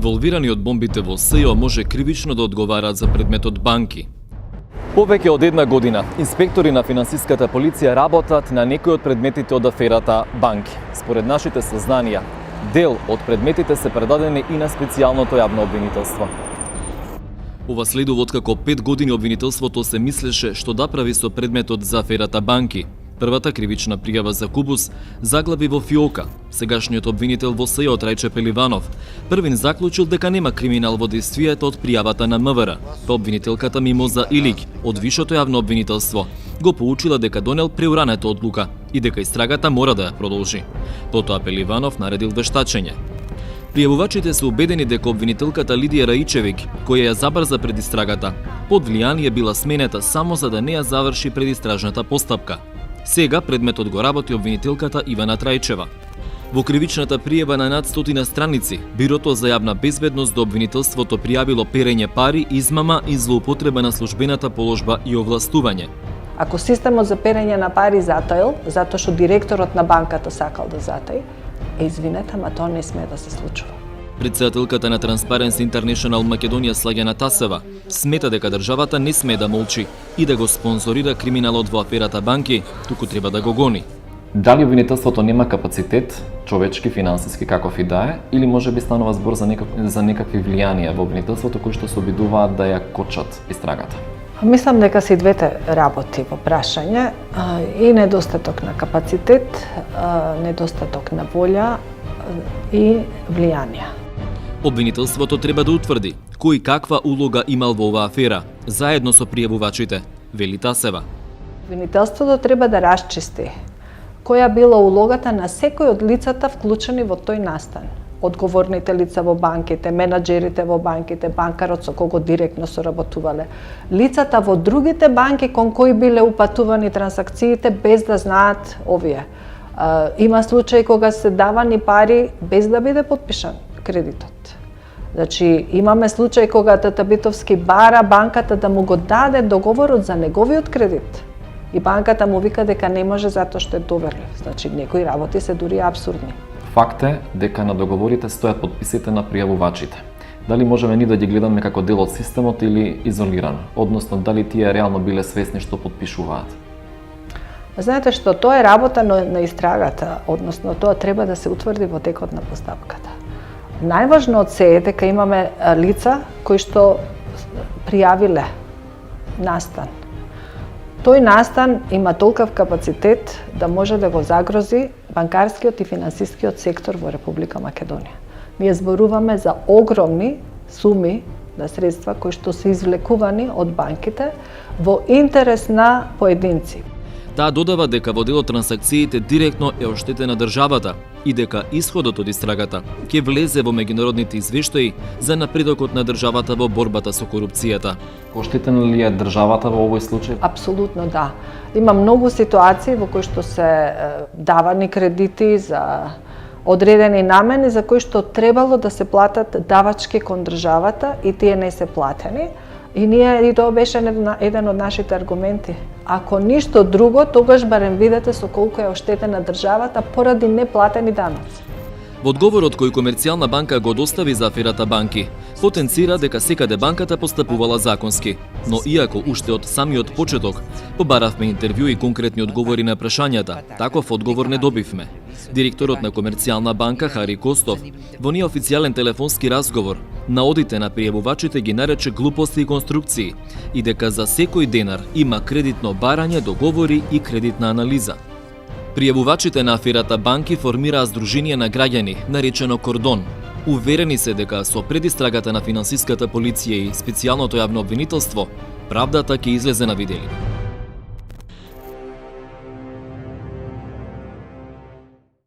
инволвирани од бомбите во СЈО може кривично да одговараат за предметот банки. Повеќе од една година, инспектори на финансиската полиција работат на некои од предметите од аферата банки. Според нашите сознанија, дел од предметите се предадени и на специјалното јавно обвинителство. Ова следува откако 5 години обвинителството се мислеше што да прави со предметот за аферата банки. Првата кривична пријава за Кубус заглави во ФИОКа. Сегашниот обвинител во СЈО Трајче Пеливанов првин заклучил дека нема криминал во действието од пријавата на МВР. Па обвинителката Мимоза Илик од Вишото јавно обвинителство го поучила дека донел преуранета одлука и дека истрагата мора да ја продолжи. Потоа Пеливанов наредил вештачење. Пријавувачите се убедени дека обвинителката Лидија Раичевик, која ја забрза пред истрагата, под влијание била сменета само за да не ја заврши предистражната постапка. Сега предметот го работи обвинителката Ивана Трајчева. Во кривичната пријава на над 100 страници, Бирото за јавна безбедност до обвинителството пријавило перење пари, измама и злоупотреба на службената положба и овластување. Ако системот за перење на пари затоил, затоа што директорот на банката сакал да затаи, извинете, ама тоа не смее да се случува. Претседателката на Transparency International Македонија Слагјана Тасева смета дека државата не смее да молчи и да го спонзорира криминалот во аферата банки, туку треба да го гони. Дали обвинителството нема капацитет, човечки, финансиски, каков и да е, или може би станува збор за некакви влијанија во обвинителството кои што се обидуваат да ја кочат истрагата? Мислам дека се и двете работи во прашање, и недостаток на капацитет, недостаток на волја и влијанија. Обвинителството треба да утврди кој каква улога имал во оваа афера, заедно со пријавувачите, вели Тасева. Обвинителството треба да расчисти која била улогата на секој од лицата вклучени во тој настан. Одговорните лица во банките, менаџерите во банките, банкарот со кого директно соработувале, лицата во другите банки кон кои биле упатувани трансакциите без да знаат овие. Има случаи кога се давани пари без да биде подпишан кредитот. Значи, имаме случаи кога Татабитовски бара банката да му го даде договорот за неговиот кредит. И банката му вика дека не може затоа што е доверлив. Значи, некои работи се дури абсурдни. Факт е дека на договорите стојат подписите на пријавувачите. Дали можеме ни да ги гледаме како дел од системот или изолирано? Односно, дали тие реално биле свесни што подпишуваат? Знаете што, тоа е работа на истрагата, односно тоа треба да се утврди во текот на постапката. Најважно од се е дека имаме лица кои што пријавиле настан. Тој настан има толкав капацитет да може да го загрози банкарскиот и финансискиот сектор во Република Македонија. Ние зборуваме за огромни суми на средства кои што се извлекувани од банките во интерес на поединци. Таа додава дека во дел од трансакциите директно е оштетена државата и дека исходот од истрагата ќе влезе во меѓународните извештаи за напредокот на државата во борбата со корупцијата. Оштетена ли е државата во овој случај? Апсолутно да. Има многу ситуации во кои што се давани кредити за одредени намени за кои што требало да се платат давачки кон државата и тие не се платени. И тоа беше еден од нашите аргументи. Ако ништо друго, тогаш барем видете со колку е оштетена државата поради неплатени даноци. Во одговорот кој Комерцијална банка го достави за аферата банки, потенцира дека секаде банката постапувала законски, но иако уште од самиот почеток побаравме интервју и конкретни одговори на прашањата, таков одговор не добивме. Директорот на Комерцијална банка Хари Костов во неофицијален телефонски разговор на одите на пријавувачите ги нарече глупости и конструкции и дека за секој денар има кредитно барање, договори и кредитна анализа. Пријавувачите на аферата банки формираа здружение на граѓани, наречено Кордон. Уверени се дека со предистрагата на финансиската полиција и специјалното јавно обвинителство, правдата ќе излезе на виделина.